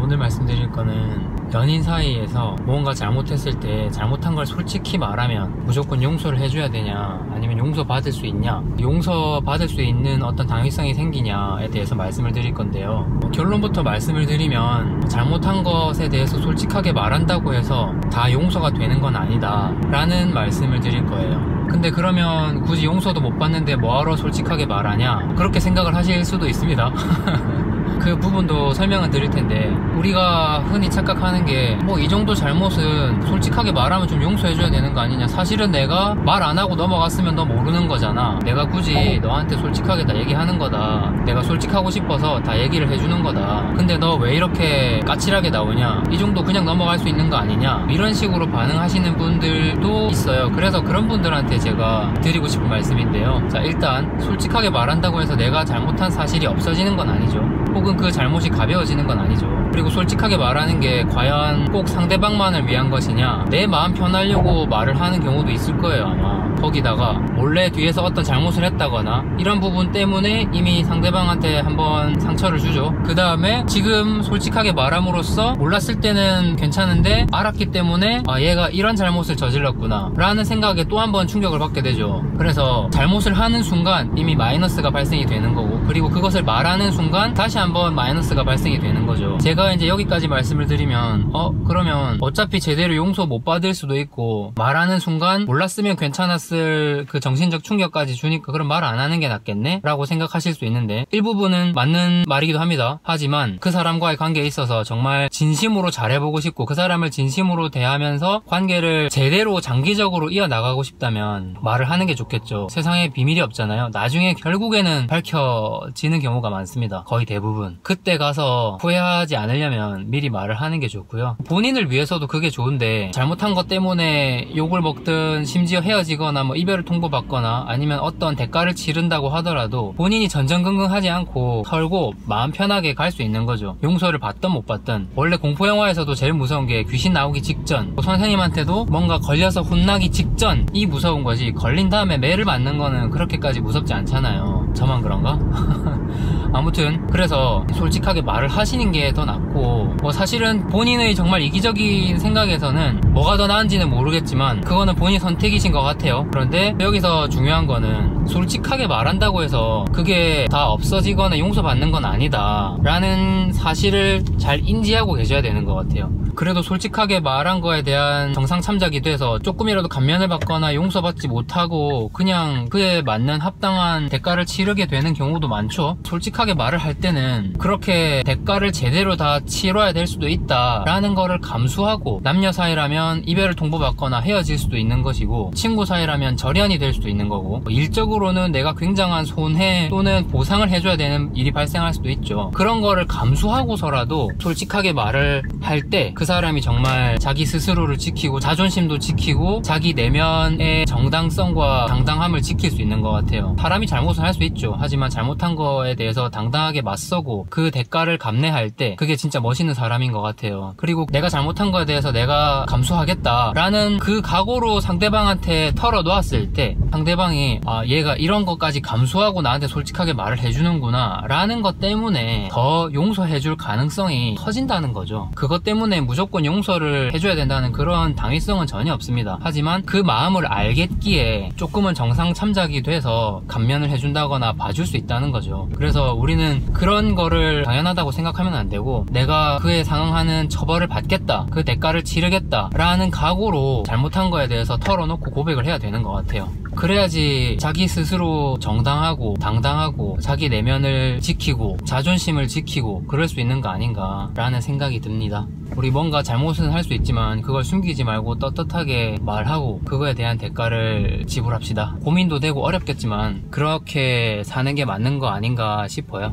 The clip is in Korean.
오늘 말씀드릴 거는 연인 사이에서 뭔가 잘못했을 때 잘못한 걸 솔직히 말하면 무조건 용서를 해줘야 되냐, 아니면 용서받을 수 있냐, 용서받을 수 있는 어떤 당위성이 생기냐에 대해서 말씀을 드릴 건데요. 결론부터 말씀을 드리면 잘못한 것에 대해서 솔직하게 말한다고 해서 다 용서가 되는 건 아니다 라는 말씀을 드릴 거예요. 근데 그러면 굳이 용서도 못 받는데 뭐하러 솔직하게 말하냐, 그렇게 생각을 하실 수도 있습니다. 그 부분도 설명을 드릴 텐데, 우리가 흔히 착각하는 게 뭐 이 정도 잘못은 솔직하게 말하면 좀 용서해줘야 되는 거 아니냐, 사실은 내가 말 안 하고 넘어갔으면 너 모르는 거잖아, 내가 굳이 너한테 솔직하게 다 얘기하는 거다, 내가 솔직하고 싶어서 다 얘기를 해주는 거다, 근데 너 왜 이렇게 까칠하게 나오냐, 이 정도 그냥 넘어갈 수 있는 거 아니냐, 이런 식으로 반응하시는 분들도 있어요. 그래서 그런 분들한테 제가 드리고 싶은 말씀인데요. 자, 일단 솔직하게 말한다고 해서 내가 잘못한 사실이 없어지는 건 아니죠. 혹은 그 잘못이 가벼워지는 건 아니죠. 그리고 솔직하게 말하는 게 과연 꼭 상대방만을 위한 것이냐, 내 마음 편하려고 말을 하는 경우도 있을 거예요, 아마. 거기다가 몰래 뒤에서 어떤 잘못을 했다거나 이런 부분 때문에 이미 상대방한테 한번 상처를 주죠. 그 다음에 지금 솔직하게 말함으로써 몰랐을 때는 괜찮은데 알았기 때문에 얘가 이런 잘못을 저질렀구나 라는 생각에 또 한 번 충격을 받게 되죠. 그래서 잘못을 하는 순간 이미 마이너스가 발생이 되는 거고, 그리고 그것을 말하는 순간 다시 한번 마이너스가 발생이 되는 거죠. 제가 이제 여기까지 말씀을 드리면 그러면 어차피 제대로 용서 못 받을 수도 있고, 말하는 순간 몰랐으면 괜찮았을 그 정신적 충격까지 주니까 그럼 말 안 하는 게 낫겠네? 라고 생각하실 수 있는데, 일부분은 맞는 말이기도 합니다. 하지만 그 사람과의 관계에 있어서 정말 진심으로 잘해보고 싶고 그 사람을 진심으로 대하면서 관계를 제대로 장기적으로 이어나가고 싶다면 말을 하는 게 좋겠죠. 세상에 비밀이 없잖아요. 나중에 결국에는 밝혀지는 경우가 많습니다. 거의 대부분. 그때 가서 후회하지 않으려면 미리 말을 하는 게 좋고요. 본인을 위해서도 그게 좋은데, 잘못한 것 때문에 욕을 먹든 심지어 헤어지거나 뭐 이별을 통보받거나 아니면 어떤 대가를 치른다고 하더라도 본인이 전전긍긍하지 않고 털고 마음 편하게 갈 수 있는 거죠. 용서를 받든 못 받든. 원래 공포영화에서도 제일 무서운 게 귀신 나오기 직전, 선생님한테도 뭔가 걸려서 혼나기 직전이 무서운 거지, 걸린 다음에 매를 맞는 거는 그렇게까지 무섭지 않잖아요. 저만 그런가? 아무튼 그래서 솔직하게 말을 하시는 게 더 낫고, 뭐 사실은 본인의 정말 이기적인 생각에서는 뭐가 더 나은지는 모르겠지만 그거는 본인 선택이신 것 같아요. 그런데 여기서 중요한 거는 솔직하게 말한다고 해서 그게 다 없어지거나 용서받는 건 아니다 라는 사실을 잘 인지하고 계셔야 되는 것 같아요. 그래도 솔직하게 말한 거에 대한 정상 참작이 돼서 조금이라도 감면을 받거나 용서받지 못하고 그냥 그에 맞는 합당한 대가를 치르게 되는 경우도 많죠. 솔직하게 말을 할 때는 그렇게 대가를 제대로 다 치러야 될 수도 있다 라는 거를 감수하고, 남녀 사이라면 이별을 통보받거나 헤어질 수도 있는 것이고, 친구 사이라면 절연이 될 수도 있는 거고, 일적으로는 내가 굉장한 손해 또는 보상을 해줘야 되는 일이 발생할 수도 있죠. 그런 거를 감수하고서라도 솔직하게 말을 할 때 그 사람이 정말 자기 스스로를 지키고 자존심도 지키고 자기 내면의 정당성과 당당함을 지킬 수 있는 것 같아요. 사람이 잘못을 할 수 있죠. 하지만 잘못한 거에 대해서 당당하게 맞서고 그 대가를 감내할 때 그게 진짜 멋있는 사람인 것 같아요. 그리고 내가 잘못한 거에 대해서 내가 감수하겠다 라는 그 각오로 상대방한테 털어놓았을 때 상대방이 얘가 이런 것까지 감수하고 나한테 솔직하게 말을 해주는구나 라는 것 때문에 더 용서해줄 가능성이 커진다는 거죠. 그것 때문에 무조건 용서를 해줘야 된다는 그런 당위성은 전혀 없습니다. 하지만 그 마음을 알겠기에 조금은 정상 참작이 돼서 감면을 해준다거나 봐줄 수 있다는 거죠. 그래서 우리는 그런 거를 당연하다고 생각하면 안 되고, 내가 그에 상응하는 처벌을 받겠다, 그 대가를 치르겠다 라는 각오로 잘못한 거에 대해서 털어놓고 고백을 해야 되는 것 같아요. 그래야지 자기 스스로 정당하고 당당하고 자기 내면을 지키고 자존심을 지키고 그럴 수 있는 거 아닌가 라는 생각이 듭니다. 우리 뭔가 잘못은 할 수 있지만 그걸 숨기지 말고 떳떳하게 말하고 그거에 대한 대가를 지불합시다. 고민도 되고 어렵겠지만 그렇게 사는 게 맞는 거 아닌가 싶어요.